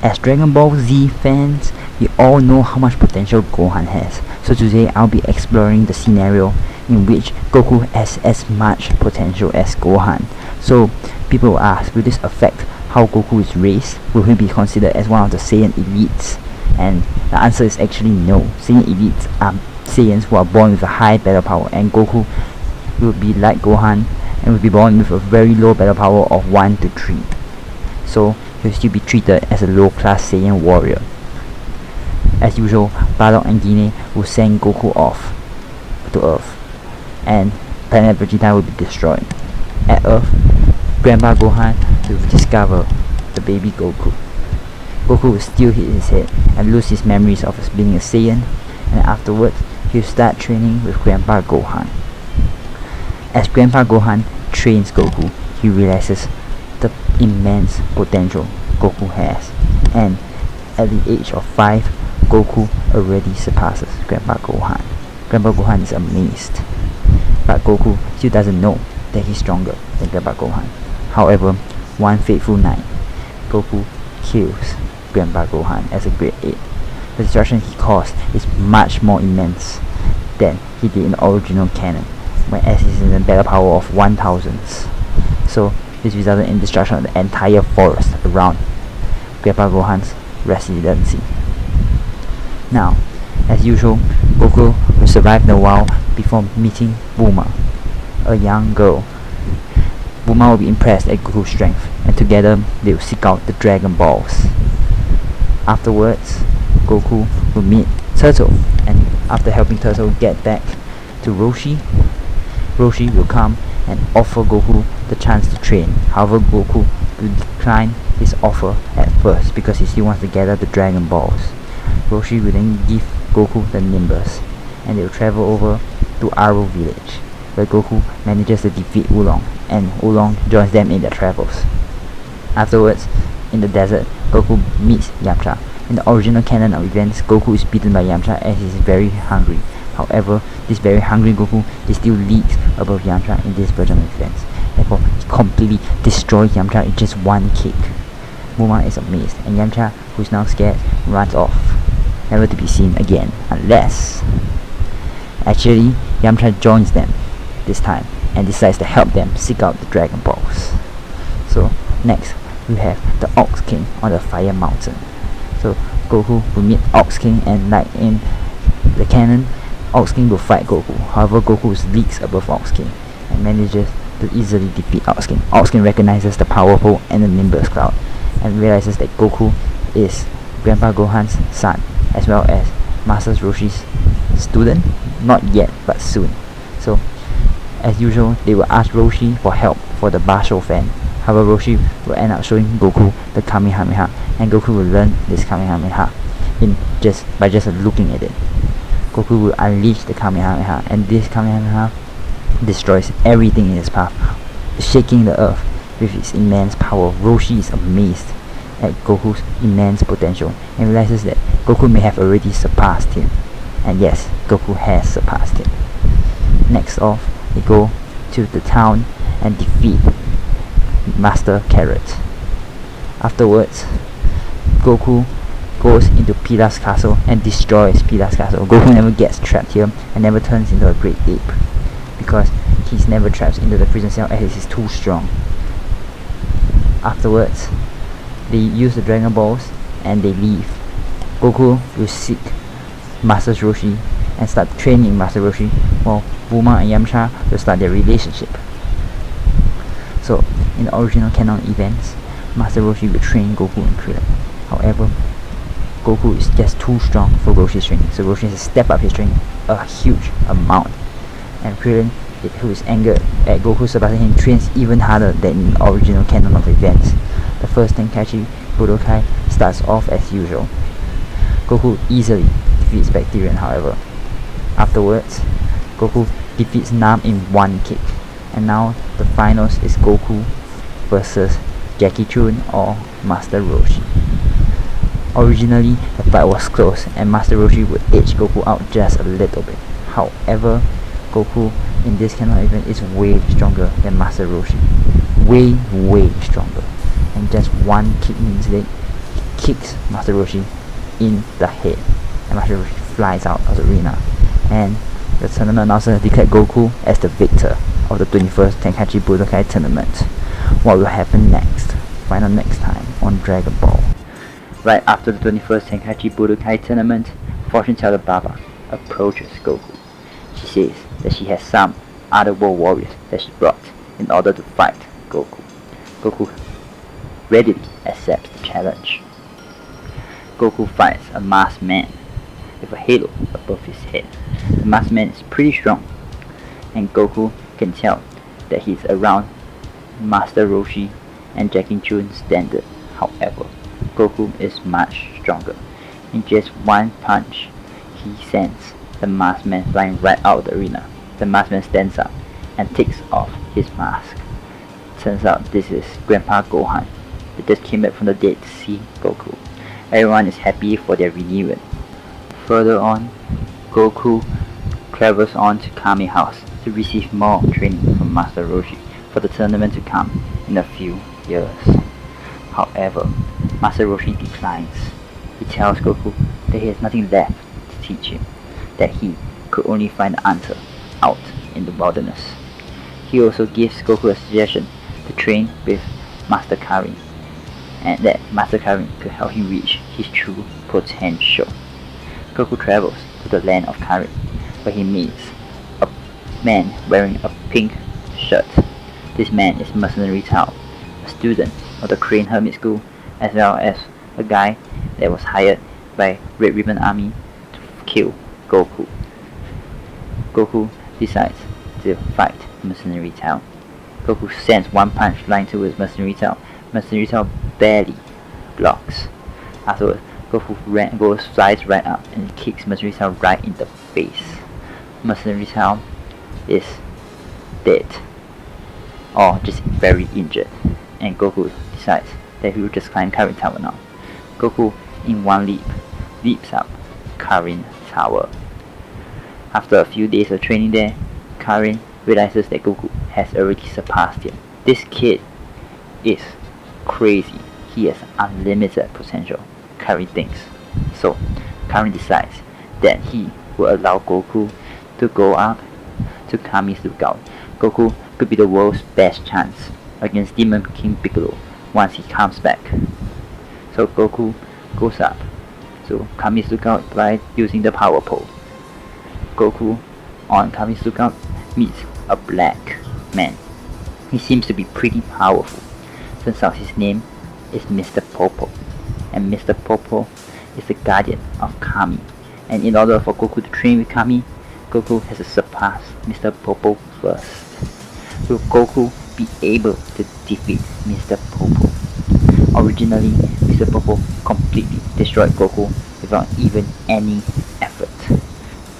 As Dragon Ball Z fans, we all know how much potential Gohan has. So today I'll be exploring the scenario in which Goku has as much potential as Gohan. So people will ask, will this affect how Goku is raised? Will he be considered as one of the Saiyan elites? And the answer is actually no. Saiyan elites are Saiyans who are born with a high battle power, and Goku will be like Gohan and will be born with a very low battle power of 1 to 3. So he'll still be treated as a low class Saiyan warrior. As usual, Bardock and Guinea will send Goku off to Earth, and planet Vegeta will be destroyed. At Earth, Grandpa Gohan will discover the baby Goku. Goku will still hit his head and lose his memories of being a Saiyan, and afterwards he'll start training with Grandpa Gohan. As Grandpa Gohan trains Goku, he realizes the immense potential Goku has, and at the age of 5, Goku already surpasses Grandpa Gohan. Grandpa Gohan is amazed, but Goku still doesn't know that he's stronger than Grandpa Gohan. However, one fateful night, Goku kills Grandpa Gohan as a grade 8. The destruction he caused is much more immense than he did in the original canon, whereas he's in a battle power of 1000s. So this resulted in destruction of the entire forest around Grandpa Gohan's residency. Now, as usual, Goku will survive in the wild before meeting Bulma, a young girl. Bulma will be impressed at Goku's strength, and together they will seek out the Dragon Balls. Afterwards, Goku will meet Turtle, and after helping Turtle get back to Roshi, Roshi will come and offer Goku the chance to train. However, Goku will decline his offer at first because he still wants to gather the Dragon Balls. Roshi will then give Goku the Nimbus, and they will travel over to Aro village, where Goku manages to defeat Oolong, and Oolong joins them in their travels. Afterwards, in the desert, Goku meets Yamcha. In the original canon of events, Goku is beaten by Yamcha as he is very hungry. However, this very hungry Goku is still leagues above Yamcha in this version of events. Therefore, he completely destroys Yamcha in just one kick. Bulma is amazed, and Yamcha, who is now scared, runs off, never to be seen again, unless actually Yamcha joins them this time and decides to help them seek out the Dragon Balls. So next we have the Ox King on the Fire Mountain. So Goku will meet Ox King, and like in the canon, Ox King will fight Goku. However, Goku is leagues above Ox King and manages to easily defeat Ox King. Ox King recognizes the powerful and the Nimbus Cloud and realizes that Goku is Grandpa Gohan's son, as well as Master Roshi's student. Not yet, but soon. So as usual, they will ask Roshi for help for the Basho fan. However, Roshi will end up showing Goku the Kamehameha, and Goku will learn this Kamehameha by just looking at it. Goku will unleash the Kamehameha, and this Kamehameha destroys everything in its path, shaking the earth with its immense power. Roshi is amazed at Goku's immense potential and realizes that Goku may have already surpassed him. And yes, Goku has surpassed him. Next off, they go to the town and defeat Master Carrot. Afterwards, Goku goes into Pila's castle and destroys Pila's castle. Goku never gets trapped here and never turns into a great ape, because he's never trapped into the prison cell as he's too strong. Afterwards, they use the Dragon Balls and they leave. Goku will seek Master Roshi and start training Master Roshi, while Bulma and Yamcha will start their relationship. So, in the original canon events, Master Roshi will train Goku and Krillin. However, Goku is just too strong for Roshi's training, so Roshi has to step up his training a huge amount. And Krillin, who is angered at Goku surpassing him, trains even harder than in the original canon of events. The first Tenkaichi Budokai starts off as usual. Goku easily defeats Bacterian, however. Afterwards, Goku defeats Nam in one kick. And now the finals is Goku versus Jackie Chun or Master Roshi. Originally, the fight was close and Master Roshi would edge Goku out just a little bit. However, Goku in this canon event is way stronger than Master Roshi. Way stronger. And just one kick means that kicks Master Roshi in the head, and Master Roshi flies out of the arena. And the tournament announcer declared Goku as the victor of the 21st Tenkaichi Budokai tournament. What will happen next? Find out next time on Dragon Ball. Right after the 21st Tenkaichi Budokai tournament, fortune teller Baba approaches Goku. She says that she has some other world warriors that she brought in order to fight Goku. Goku readily accepts the challenge. Goku fights a masked man with a halo above his head. The masked man is pretty strong, and Goku can tell that he's around Master Roshi and Jackie Chun's standard. However, Goku is much stronger. In just one punch, he sends the masked man flying right out of the arena. The masked man stands up and takes off his mask. Turns out this is Grandpa Gohan that just came back from the dead to see Goku. Everyone is happy for their reunion. Further on, Goku travels on to Kami's house to receive more training from Master Roshi for the tournament to come in a few years. However, Master Roshi declines. He tells Goku that he has nothing left to teach him, that he could only find the answer out in the wilderness. He also gives Goku a suggestion to train with Master Karin, and that Master Karin could help him reach his true potential. Goku travels to the land of Karin, where he meets a man wearing a pink shirt. This man is Mercenary Tao, a student of the Crane Hermit School, as well as a guy that was hired by Red Ribbon Army to kill Goku. Goku decides to fight Mercenary Tao. Goku sends one punch flying towards Mercenary Tao. Mercenary Tao barely blocks. Afterwards, Goku flies right up and kicks Mercenary Tao right in the face. Mercenary Tao is dead, or just very injured, and Goku decides that he will just climb Karin Tower now. Goku, in one leap, leaps up Karin Tower. After a few days of training there, Karin realizes that Goku has already surpassed him. This kid is crazy. He has unlimited potential, Karin thinks. So, Karin decides that he will allow Goku to go up to Kami's lookout. Goku could be the world's best chance against Demon King Piccolo once he comes back. So Goku goes up to Kami's lookout by using the power pole. Goku on Kami's lookout meets a black man. He seems to be pretty powerful. Turns out his name is Mr. Popo, and Mr. Popo is the guardian of Kami. And in order for Goku to train with Kami, Goku has to surpass Mr. Popo first. Will Goku be able to defeat Mr. Popo? Originally, Mr. Popo completely destroyed Goku without even any effort.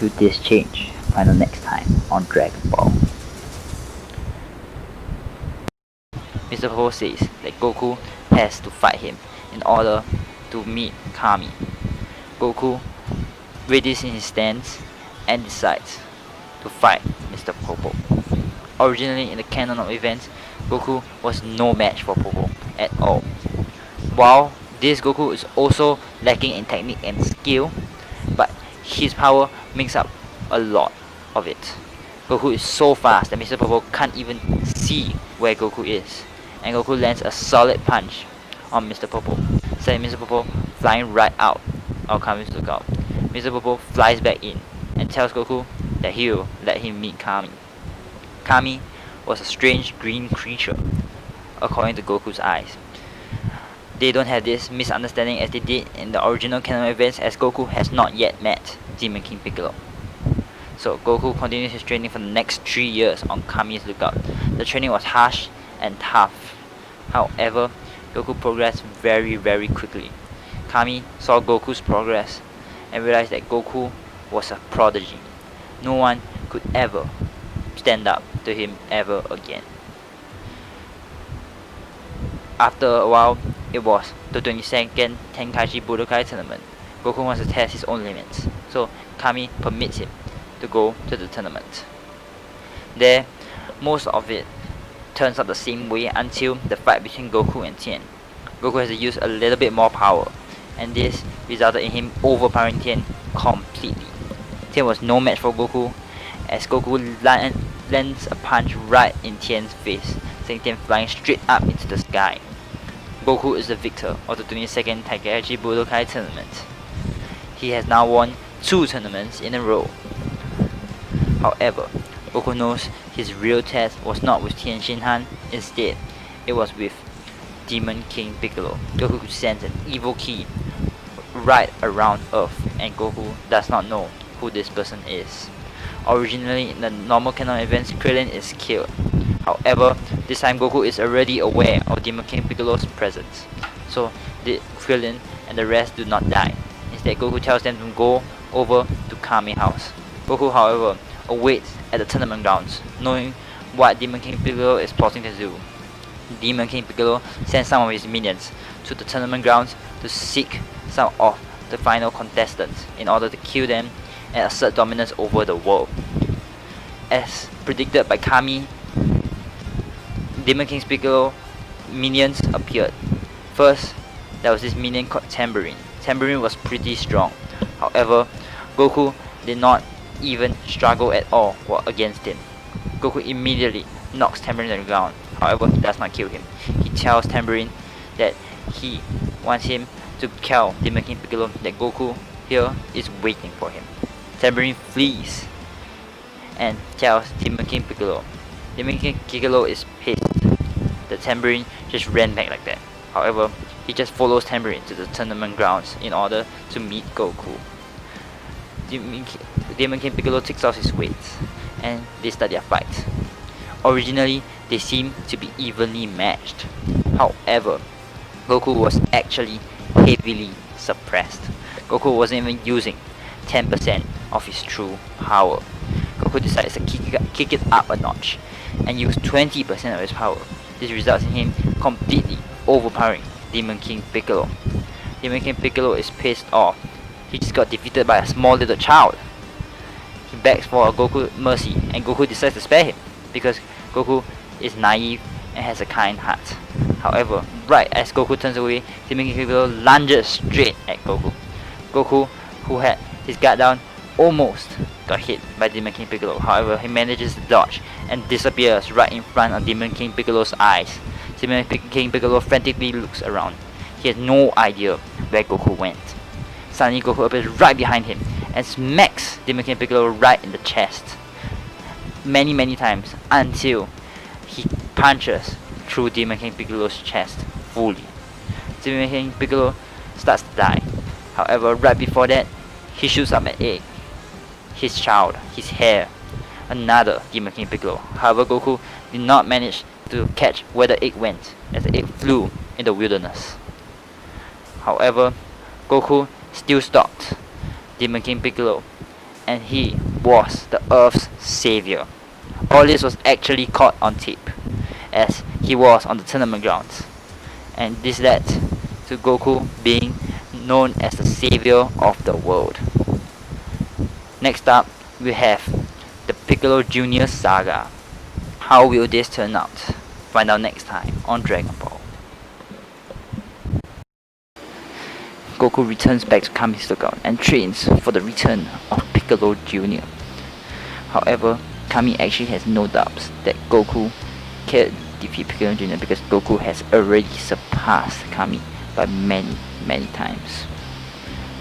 Will this change? Find out next time on Dragon Ball. Mr. Popo says that Goku has to fight him in order to meet Kami. Goku readies in his stance and decides to fight Mr. Popo. Originally in the canon of events, Goku was no match for Popo at all. While this Goku is also lacking in technique and skill, but his power makes up a lot of it. Goku is so fast that Mr. Popo can't even see where Goku is, and Goku lands a solid punch on Mr. Popo, sending Mr. Popo flying right out of Kami's lookout. Mr. Popo flies back in and tells Goku that he'll let him meet Kami. Kami was a strange green creature, according to Goku's eyes. They don't have this misunderstanding as they did in the original canon events, as Goku has not yet met Demon King Piccolo. So Goku continues his training for the next 3 years on Kami's lookout. The training was harsh and tough. However, Goku progressed very quickly. Kami saw Goku's progress and realized that Goku was a prodigy. No one could ever stand up to him ever again. After a while, it was the 22nd Tenkaichi Budokai tournament. Goku wants to test his own limits, so Kami permits him to go to the tournament. There, most of it turns out the same way until the fight between Goku and Tien. Goku has to use a little bit more power, and this resulted in him overpowering Tien completely. Tien was no match for Goku, as Goku lands a punch right in Tien's face, sending Tien flying straight up into the sky. Goku is the victor of the 22nd Tenkaichi Budokai tournament. He has now won 2 tournaments in a row. However, Goku knows his real test was not with Tien Shinhan, instead, it was with Demon King Piccolo. Goku sends an evil key right around Earth, and Goku does not know who this person is. Originally, in the normal canon events, Krillin is killed. However, this time Goku is already aware of Demon King Piccolo's presence, so Krillin and the rest do not die. Instead, Goku tells them to go over to Kami house. Goku, however, awaits at the tournament grounds, knowing what Demon King Piccolo is plotting to do. Demon King Piccolo sends some of his minions to the tournament grounds to seek some of the final contestants in order to kill them and assert dominance over the world. As predicted by Kami, Demon King Piccolo minions appeared. First, there was this minion called Tambourine. Tambourine was pretty strong. However, Goku did not even struggle at all against him. Goku immediately knocks Tambourine on the ground. However, he does not kill him. He tells Tambourine that he wants him to tell Demon King Piccolo that Goku here is waiting for him. Tambourine flees and tells Demon King Piccolo. Demon King Piccolo is pissed. The Tambourine just ran back like that. However, he just follows Tambourine to the tournament grounds in order to meet Goku. Demon King Piccolo takes off his weights and they start their fight. Originally, they seem to be evenly matched. However, Goku was actually heavily suppressed. Goku wasn't even using 10% of his true power. Goku decides to kick it up a notch and use 20% of his power. This results in him completely overpowering Demon King Piccolo. Demon King Piccolo is pissed off. He just got defeated by a small little child. He begs for Goku mercy, and Goku decides to spare him because Goku is naive and has a kind heart. However, right as Goku turns away, Demon King Piccolo lunges straight at Goku. Goku, who had his guard down, almost got hit by Demon King Piccolo. However, he manages to dodge and disappears right in front of Demon King Piccolo's eyes. Demon King Piccolo frantically looks around. He has no idea where Goku went. Suddenly, Goku appears right behind him and smacks Demon King Piccolo right in the chest many times until he punches through Demon King Piccolo's chest fully. Demon King Piccolo starts to die. However, right before that, he shoots up an egg. His child, his heir, another Demon King Piccolo. However, Goku did not manage to catch where the egg went, as the egg flew in the wilderness. However, Goku still stopped Demon King Piccolo, and he was the Earth's savior. All this was actually caught on tape, as he was on the tournament grounds, and this led to Goku being known as the savior of the world. Next up, we have the Piccolo Jr. saga. How will this turn out? Find out next time on Dragon Ball. Goku returns back to Kami's lookout and trains for the return of Piccolo Jr. However, Kami actually has no doubts that Goku can defeat Piccolo Jr. because Goku has already surpassed Kami by many times.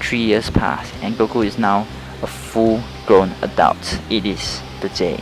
3 years pass and Goku is now a full-grown adult. It is the day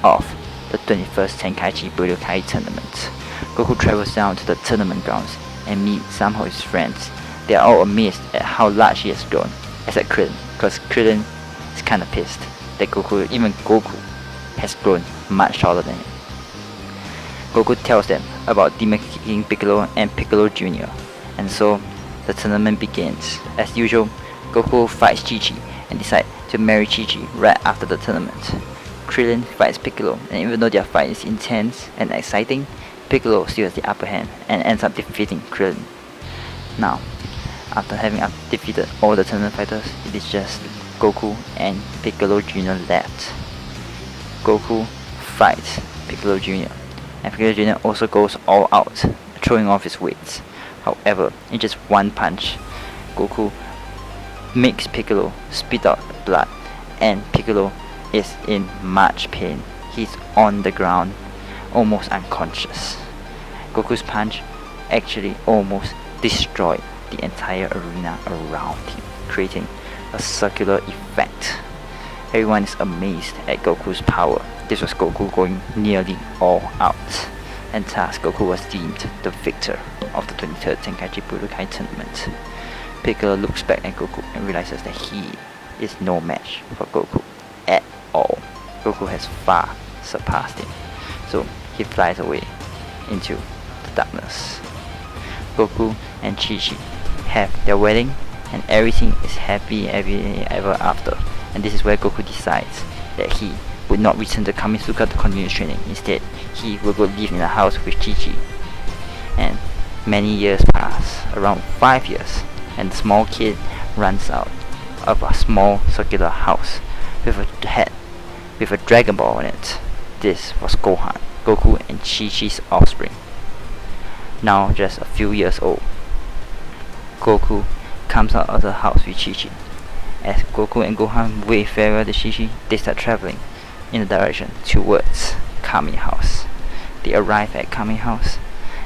of the 21st Tenkaichi Budokai tournament. Goku travels down to the tournament grounds and meets some of his friends. They are all amazed at how large he has grown, except Krillin, because Krillin is kinda pissed that even Goku has grown much taller than him. Goku tells them about Demon King Piccolo and Piccolo Jr. And so the tournament begins. As usual, Goku fights Chi-Chi and decides to marry Chi-Chi right after the tournament. Krillin fights Piccolo, and even though their fight is intense and exciting, Piccolo still has the upper hand and ends up defeating Krillin. Now, after having defeated all the tournament fighters, it is just Goku and Piccolo Jr. left. Goku fights Piccolo Jr. and Piccolo Jr. also goes all out, throwing off his weights. However, in just one punch, Goku makes Piccolo spit out blood, and Piccolo is in much pain. He's on the ground, almost unconscious. Goku's punch actually almost destroyed the entire arena around him, creating a circular effect. Everyone is amazed at Goku's power. This was Goku going nearly all out, and thus Goku was deemed the victor of the 23rd Tenkaichi Budokai tournament. Piccolo looks back at Goku and realizes that he is no match for Goku at all. Goku has far surpassed him, so he flies away into the darkness. Goku and Chi-Chi have their wedding, and everything is happy ever after. And this is where Goku decides that he would not return to Kamizuka to continue training. Instead, he will go live in a house with Chi-Chi. And many years pass, around 5 years, and the small kid runs out of a small circular house with a head with a Dragon Ball on it. This was Gohan, Goku and Chi-Chi's offspring. Now just a few years old, Goku comes out of the house with Chi-Chi. As Goku and Gohan wave farewell to Chi-Chi, they start traveling in the direction towards Kami House. They arrive at Kami House,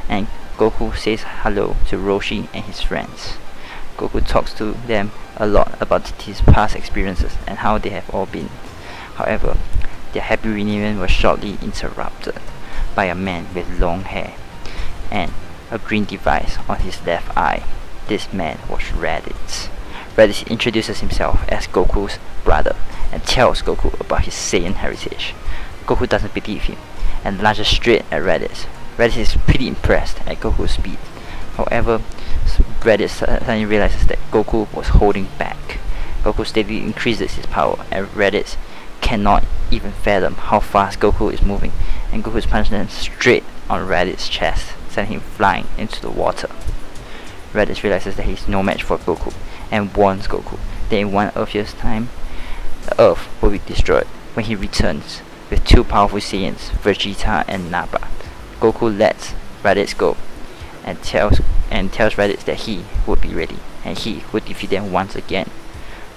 and Goku says hello to Roshi and his friends. Goku talks to them a lot about his past experiences and how they have all been. However, their happy reunion was shortly interrupted by a man with long hair and a green device on his left eye. This man was Raditz. Raditz introduces himself as Goku's brother and tells Goku about his Saiyan heritage. Goku doesn't believe him and lunges straight at Raditz. Raditz is pretty impressed at Goku's speed. However, Raditz suddenly realizes that Goku was holding back. Goku steadily increases his power, and Raditz cannot even fathom how fast Goku is moving, and Goku's punch lands straight on Raditz's chest, sending him flying into the water. Raditz realizes that he is no match for Goku and warns Goku that in 1 Earth year's time, the Earth will be destroyed when he returns with 2 powerful Saiyans, Vegeta and Nappa. Goku lets Raditz go and tells Raditz that he would be ready and he would defeat them once again.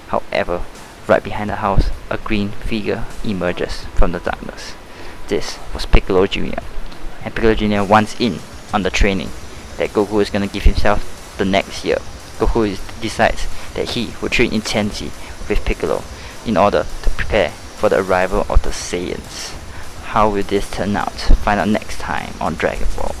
However, right behind the house, a green figure emerges from the darkness. This was Piccolo Jr. And Piccolo Jr. wants in on the training that Goku is going to give himself the next year. Goku decides that he will train intensely with Piccolo in order to prepare for the arrival of the Saiyans. How will this turn out? Find out next time on Dragon Ball.